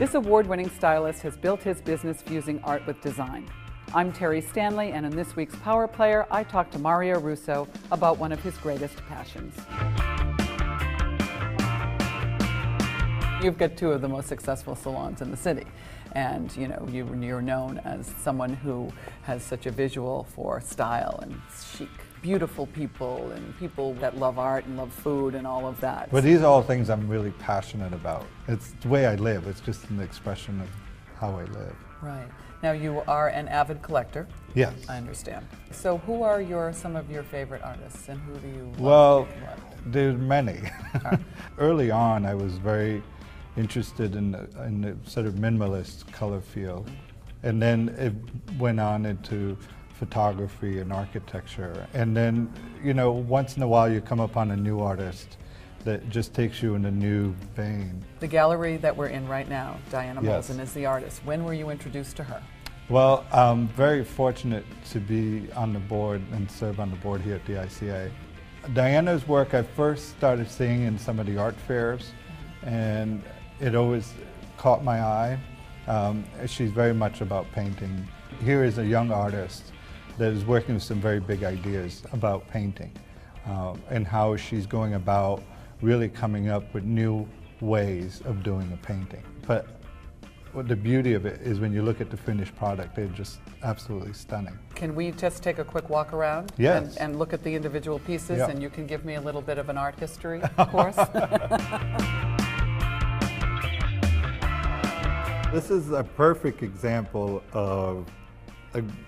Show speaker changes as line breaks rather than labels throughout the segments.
This award-winning stylist has built his business fusing art with design. I'm Terry Stanley, and in this week's Power Player, I talked to Mario Russo about one of his greatest passions. You've got two of the most successful salons in the city, and you're known as someone who has such a visual for style and chic. Beautiful people and people that love art and love food and all of that.
But these are all things I'm really passionate about. It's the way I live. It's just an expression of how I live.
Right. Now you are an avid collector.
Yes.
I understand. So who are some of your favorite artists, and who do you love
Well,
to collect?
there's many. Early on, I was very interested in the sort of minimalist color field. And then it went on into photography and architecture. And then, once in a while you come upon a new artist that just takes you in a new vein.
The gallery that we're in right now, Diana
Yes.
Molson is the artist. When were you introduced to her?
Well, I'm very fortunate to be on the board and serve on the board here at the ICA. Diana's work I first started seeing in some of the art fairs, and it always caught my eye. She's very much about painting. Here is a young artist that is working with some very big ideas about painting, and how she's going about really coming up with new ways of doing a painting. But the beauty of it is when you look at the finished product, they're just absolutely stunning.
Can we just take a quick walk around?
Yes.
And look at the individual pieces,
Yeah.
and you can give me a little bit of an art history, of course.
This is a perfect example of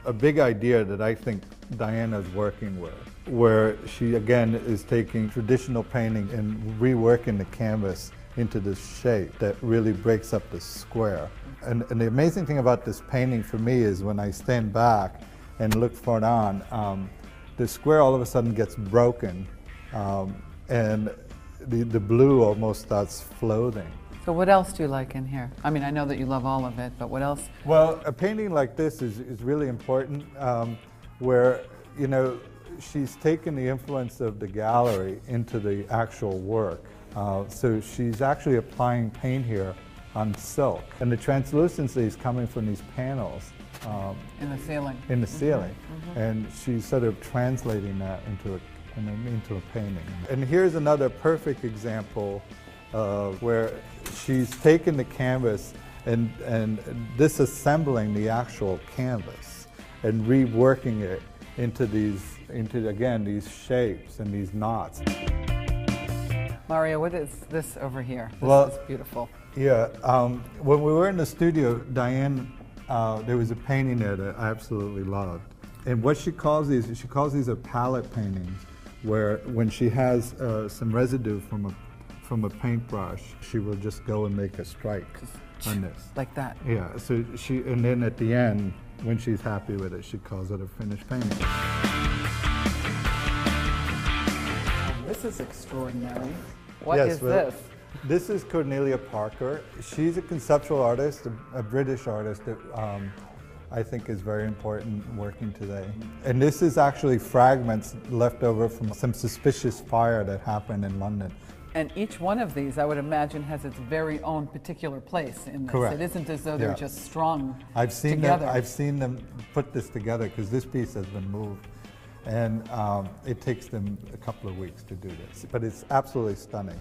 a big idea that I think Diana's working with, where she again is taking traditional painting and reworking the canvas into this shape that really breaks up the square. And the amazing thing about this painting for me is when I stand back and look for it on, the square all of a sudden gets broken, and the blue almost starts floating.
So what else do you like in here? I mean, I know that you love all of it, but what else?
Well, a painting like this is really important, where, she's taken the influence of the gallery into the actual work. So she's actually applying paint here on silk. And the translucency is coming from these panels.
In the ceiling.
In the ceiling.
Mm-hmm.
And she's sort of translating that into a painting. And here's another perfect example where she's taken the canvas and disassembling the actual canvas and reworking it into these shapes and these knots.
Mario, what is this over here? This is beautiful.
Yeah, when we were in the studio, Diane, there was a painting there that I absolutely loved. And what she calls these are palette paintings, where when she has some residue from a paintbrush, she will just go and make a strike on this.
Like that?
Yeah, so and then at the end, when she's happy with it, she calls it a finished painting.
This is extraordinary. What is this?
This is Cornelia Parker. She's a conceptual artist, a British artist that I think is very important working today. And this is actually fragments left over from some suspicious fire that happened in London.
And each one of these, I would imagine, has its very own particular place in this.
Correct.
It isn't as though they're just strung together.
I've seen them put this together because this piece has been moved. And it takes them a couple of weeks to do this. But it's absolutely stunning.